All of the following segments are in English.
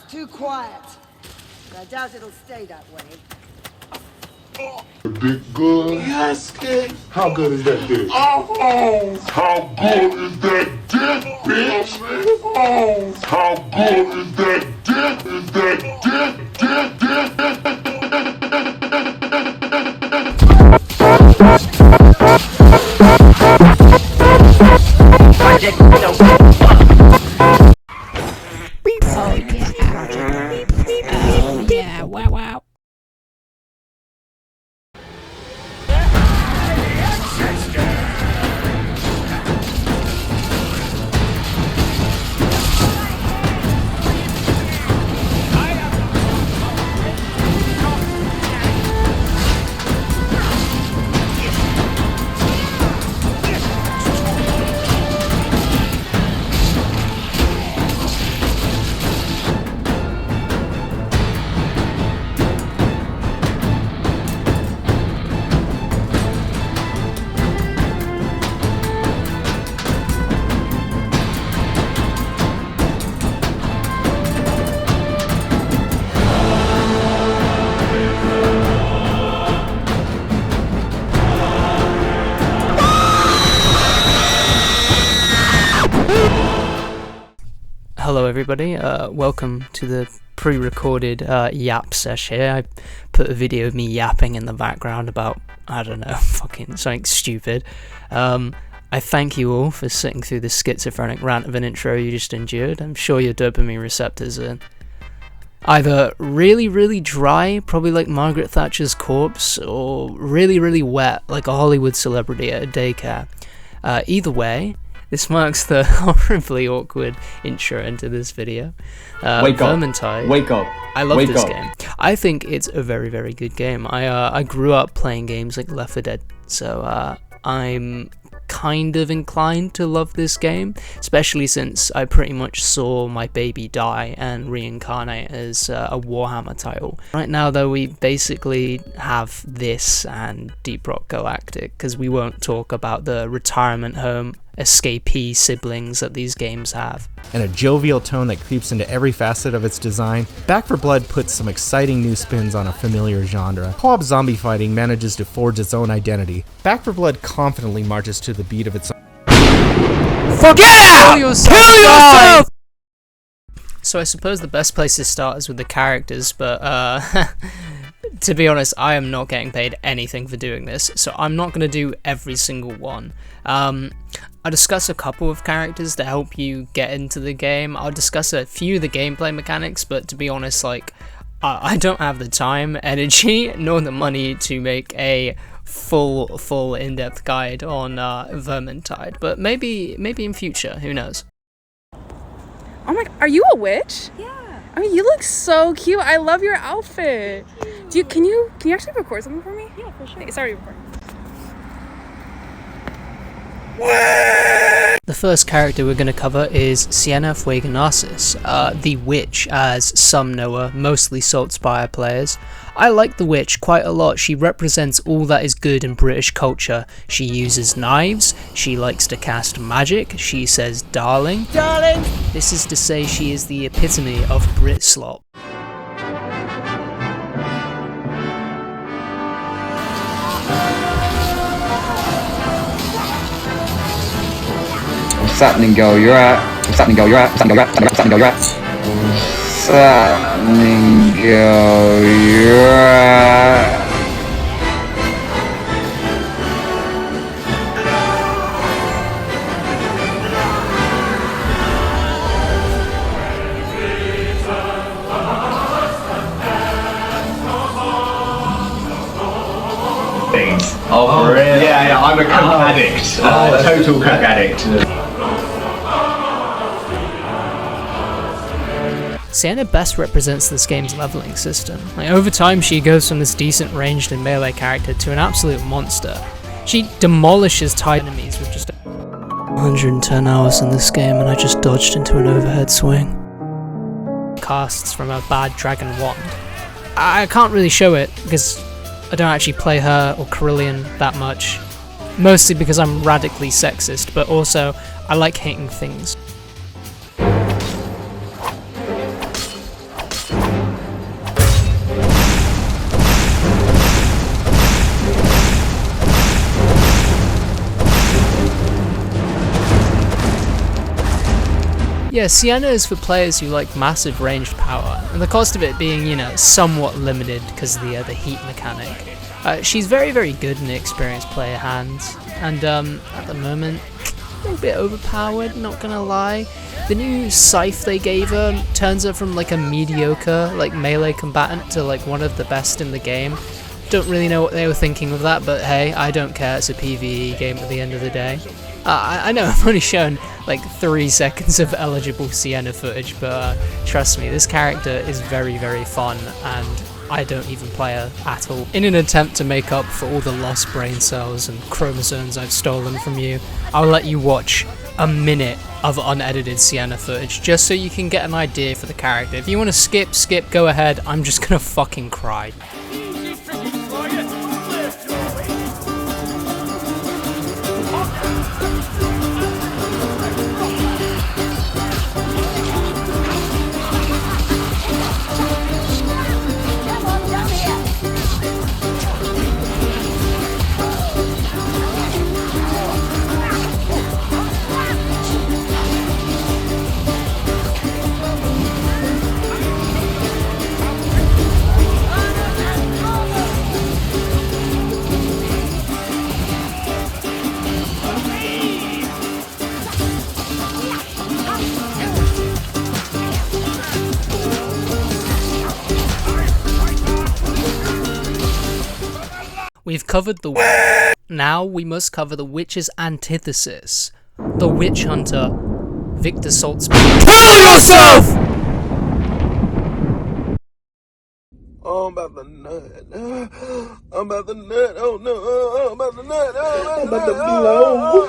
Too quiet. But I doubt it'll stay that way. Dick good? Yes, kid. How good is that dick? Oh, how good is that dick, bitch? Oh, how good is that dick? Is that Oh yeah, wow wow. Hello everybody, welcome to the pre-recorded yap sesh here. I put a video of me yapping in the background about, I don't know, fucking something stupid. I thank you all for sitting through the schizophrenic rant of an intro you just endured. I'm sure your dopamine receptors are either really dry, probably like Margaret Thatcher's corpse, or really wet, like a Hollywood celebrity at a daycare. Either way, this marks the horribly awkward intro into this video. Wake up. Vermintide. Wake up. I love Wake this up. game. I think it's a very good game. I grew up playing games like Left 4 Dead, so I'm kind of inclined to love this game, especially since I pretty much saw my baby die and reincarnate as a Warhammer title. Right now though, we basically have this and Deep Rock Galactic, because we won't talk about the retirement home escapee siblings that these games have. And a jovial tone that creeps into every facet of its design, Back 4 Blood puts some exciting new spins on a familiar genre. Co-op zombie fighting manages to forge its own identity. Back 4 Blood confidently marches to the beat of its own. Fuck yeah! Kill yourself! So I suppose the best place to start is with the characters, but to be honest, I am not getting paid anything for doing this, so I'm not going to do every single one. I'll discuss a couple of characters to help you get into the game. I'll discuss a few of the gameplay mechanics, but to be honest, like, I don't have the time, energy, nor the money to make a full in-depth guide on Vermintide, but maybe in future, who knows. Oh my, are you a witch? Yeah. I mean, you look so cute. I love your outfit. Can you actually record something for me? Yeah, for sure. Sorry, record. The first character we're going to cover is Sienna Fuegonasis, the witch, as some know her, mostly Saltspire players. I like the witch quite a lot. She represents all that is good in British culture. She uses knives, she likes to cast magic, she says darling. Darling! This is to say she is the epitome of Brit slop. What's happening, girl? You're right. What's happening, girl? You're right. What's happening, girl? What's happening, girl? You're right. What's happening, girl? You're right. Oh, for real? Yeah, I'm a coke addict. Total coke addict. Sienna best represents this game's leveling system. Like, over time she goes from this decent ranged and melee character to an absolute monster. She demolishes tight enemies with just 110 hours in this game, and I just dodged into an overhead swing. Casts from a bad dragon wand. I can't really show it because I don't actually play her or Carillion that much. Mostly because I'm radically sexist, but also I like hating things. Yeah, Sienna is for players who like massive ranged power, and the cost of it being, you know, somewhat limited because of the heat mechanic. She's very, very good in the experienced player hands, and at the moment, a little bit overpowered, not gonna lie. The new scythe they gave her turns her from like a mediocre, like melee combatant to like one of the best in the game. Don't really know what they were thinking with that, but hey, I don't care, it's a PvE game at the end of the day. I know I've only shown like 3 seconds of eligible Sienna footage, but trust me, this character is very, very fun, and I don't even play her at all. In an attempt to make up for all the lost brain cells and chromosomes I've stolen from you, I'll let you watch a minute of unedited Sienna footage, just so you can get an idea for the character. If you want to skip, go ahead, I'm just gonna fucking cry. We've covered the now we must cover the witch's antithesis. The witch hunter, Victor Saltzpyre. KILL YOURSELF! Oh, I'm about to nut. I'm about to nut. Oh no, I'm about to nut. I'm about to blow.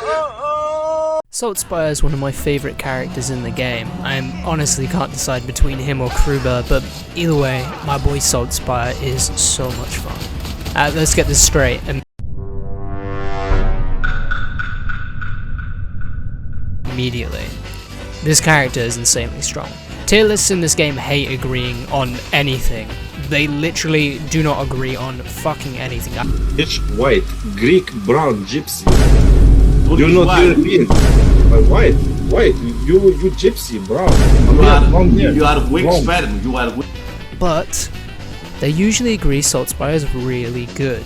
Saltzpyre is one of my favourite characters in the game. I honestly can't decide between him or Kruber, but either way, my boy Saltzpyre is so much fun. Let's get this straight. Immediately. This character is insanely strong. Tier lists in this game hate agreeing on anything. They literally do not agree on fucking anything. It's white, Greek, brown, gypsy. You're not European. White. You gypsy, brown. You are weak sperm. You are weak. But they usually agree Saltzpyre is really good.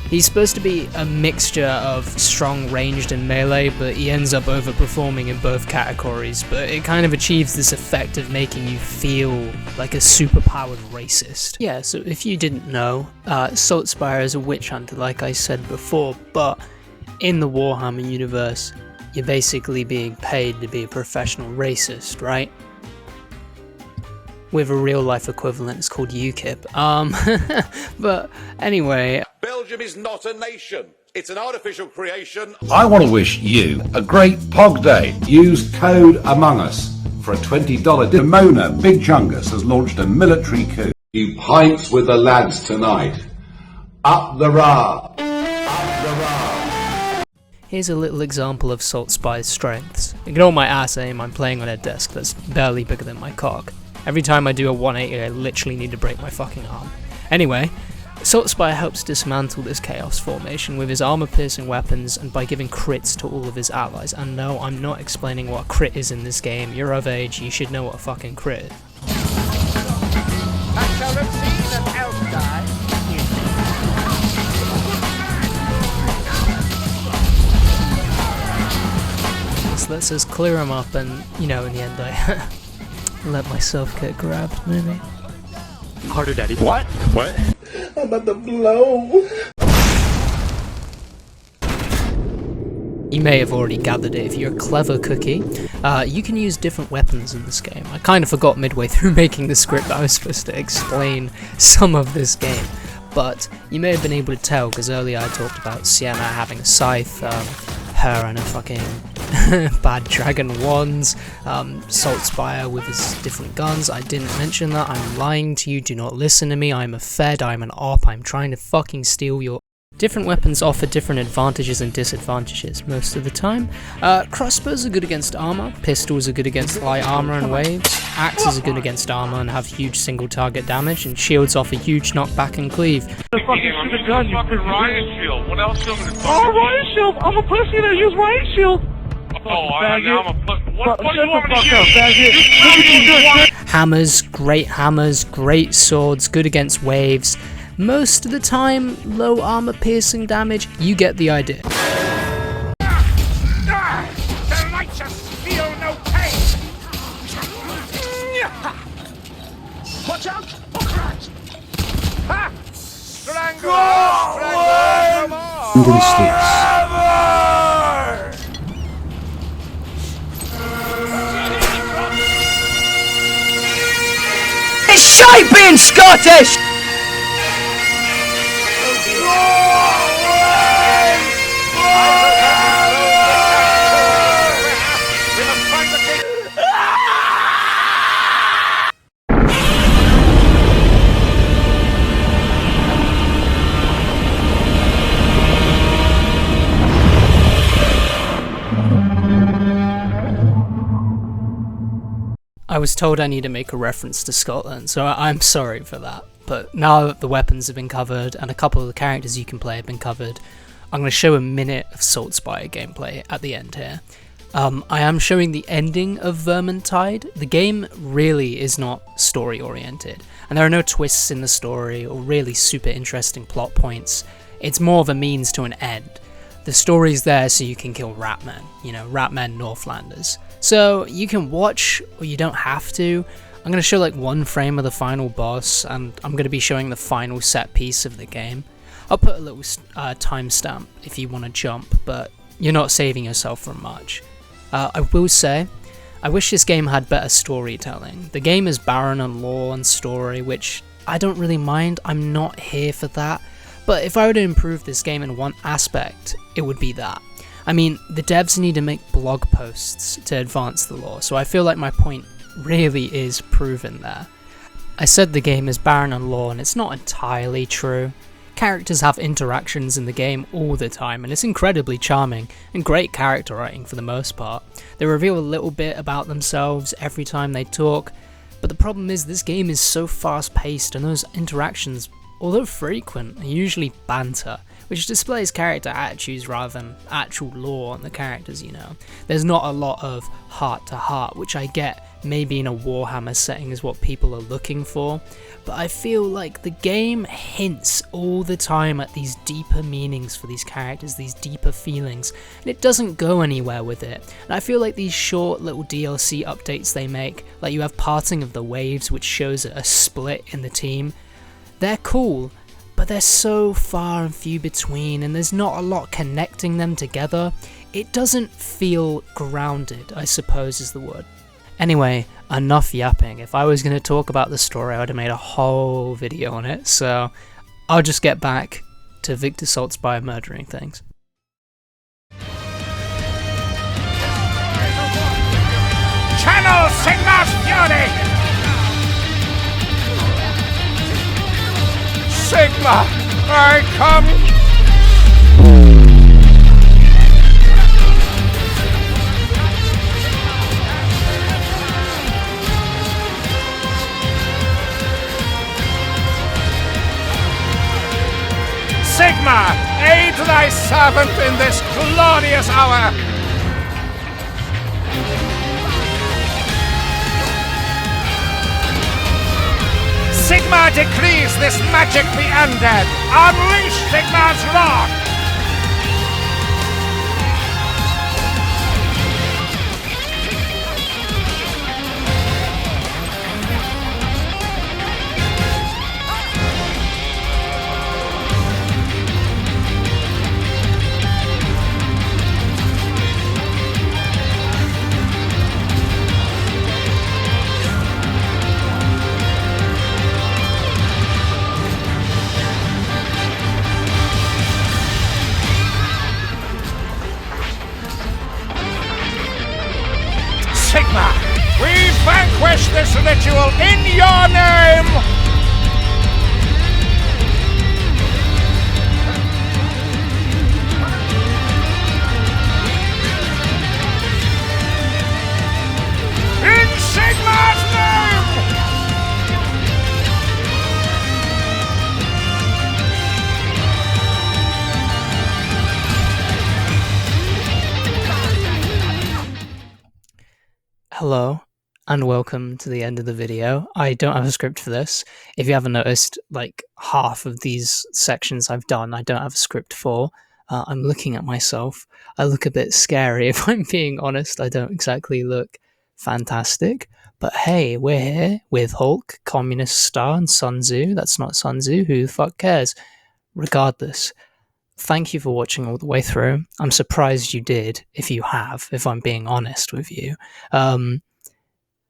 He's supposed to be a mixture of strong ranged and melee, but he ends up overperforming in both categories, but it kind of achieves this effect of making you feel like a superpowered racist. Yeah, so if you didn't know, Saltzpyre is a witch hunter like I said before, but in the Warhammer universe, you're basically being paid to be a professional racist, right? With a real life equivalent, it's called UKIP. But anyway. Belgium is not a nation. It's an artificial creation. I want to wish you a great POG day. Use code Among Us for a $20 Demona Big Chungus has launched a military coup. You pints with the lads tonight. Up the rah. Up the rah. Here's a little example of Saltzpyre's strengths. Ignore my ass aim, I'm playing on a desk that's barely bigger than my cock. Every time I do a 180, I literally need to break my fucking arm. Anyway, Saltzpyre helps dismantle this chaos formation with his armor-piercing weapons and by giving crits to all of his allies. And no, I'm not explaining what a crit is in this game. You're of age, you should know what a fucking crit is. This lets us clear him up and, you know, in the end I let myself get grabbed, maybe. Harder, daddy. What? I'm about to blow. You may have already gathered it if you're a clever cookie. You can use different weapons in this game. I kind of forgot midway through making the script that I was supposed to explain some of this game. But you may have been able to tell, because earlier I talked about Sienna having a scythe, her and a fucking bad dragon wands, Saltzpyre with his different guns. I didn't mention that, I'm lying to you, do not listen to me, I'm a Fed, I'm an op, I'm trying to fucking steal your... Different weapons offer different advantages and disadvantages most of the time. Crossbows are good against armor, pistols are good against light armor and waves, axes are good against armor and have huge single target damage, and shields offer huge knockback and cleave. The fucking shoot a gun, you fucking riot shield. What else do you want me to do? Oh, riot shield! I'm a pussy that use riot shield! Oh, now I'm a Hammers, great swords, good against waves. Most of the time, low armor piercing damage. You get the idea. The righteous feel no pain. Watch out! Ha! Strangle! Strangle! No more! It's shite being Scottish! I was told I need to make a reference to Scotland, so I'm sorry for that. But now that the weapons have been covered and a couple of the characters you can play have been covered, I'm going to show a minute of Saltspire gameplay at the end here. I am showing the ending of Vermintide. The game really is not story oriented, and there are no twists in the story or really super interesting plot points. It's more of a means to an end. The story's there so you can kill Ratmen, Ratmen Northlanders. So you can watch, or you don't have to. I'm going to show like one frame of the final boss, and I'm going to be showing the final set piece of the game. I'll put a little timestamp if you want to jump, but you're not saving yourself from much. I will say, I wish this game had better storytelling. The game is barren on lore and story, which I don't really mind. I'm not here for that. But if I were to improve this game in one aspect, it would be that. I mean, the devs need to make blog posts to advance the lore, so I feel like my point really is proven there. I said the game is barren on lore, and it's not entirely true. Characters have interactions in the game all the time, and it's incredibly charming, and great character writing for the most part. They reveal a little bit about themselves every time they talk, but the problem is this game is so fast paced, and those interactions, although frequent, are usually banter, which displays character attitudes rather than actual lore on the characters, There's not a lot of heart-to-heart, which I get maybe in a Warhammer setting is what people are looking for, but I feel like the game hints all the time at these deeper meanings for these characters, these deeper feelings, and it doesn't go anywhere with it. And I feel like these short little DLC updates they make, like you have Parting of the Waves, which shows a split in the team, they're cool, but they're so far and few between, and there's not a lot connecting them together. It doesn't feel grounded, I suppose is the word. Anyway, enough yapping. If I was going to talk about the story, I would have made a whole video on it, so I'll just get back to Victor Saltspire murdering things. Channel Sigma's fury! Sigma, I come! Sigma, aid thy servant in this glorious hour! Sigma decrees this magic be undead! Unleash Sigma's wrath! Hello, and welcome to the end of the video. I don't have a script for this. If you haven't noticed, like half of these sections I've done, I don't have a script for. I'm looking at myself. I look a bit scary, if I'm being honest. I don't exactly look fantastic. But hey, we're here with Hulk, Communist Star, and Sun Tzu. That's not Sun Tzu. Who the fuck cares? Regardless, thank you for watching all the way through. I'm surprised you did, if you have, if I'm being honest with you.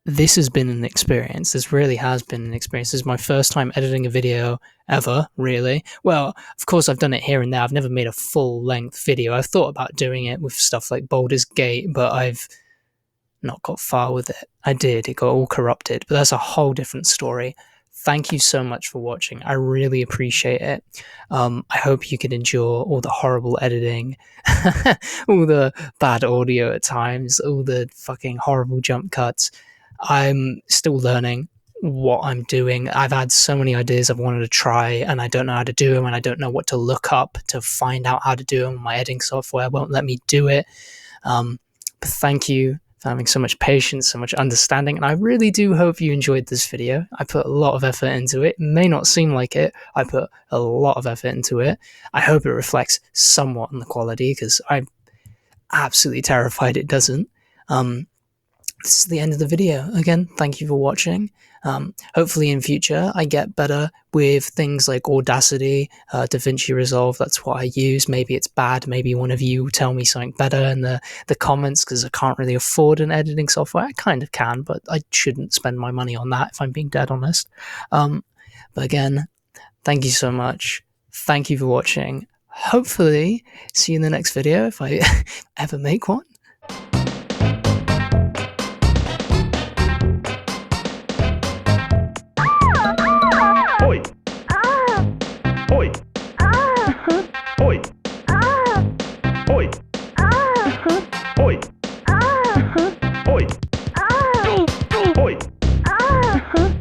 This has been an experience. This really has been an experience. This is my first time editing a video ever, really. Well, of course, I've done it here and there. I've never made a full-length video. I've thought about doing it with stuff like Baldur's Gate, but I've not got far with it. I did. It got all corrupted, but that's a whole different story. Thank you so much for watching. I really appreciate it. I hope you can endure all the horrible editing, all the bad audio at times, all the fucking horrible jump cuts. I'm still learning what I'm doing. I've had so many ideas I've wanted to try, and I don't know how to do them, and I don't know what to look up to find out how to do them. My editing software won't let me do it. But thank you for having so much patience, so much understanding, and I really do hope you enjoyed this video. I put a lot of effort into it. It may not seem like it. I put a lot of effort into it. I hope it reflects somewhat on the quality, because I'm absolutely terrified it doesn't. This is the end of the video. Again, thank you for watching. Hopefully in future I get better with things like Audacity, DaVinci Resolve. That's what I use. Maybe it's bad. Maybe one of you will tell me something better in the comments, because I can't really afford an editing software. I kind of can, but I shouldn't spend my money on that if I'm being dead honest. But again, thank you so much. Thank you for watching. Hopefully see you in the next video if I ever make one.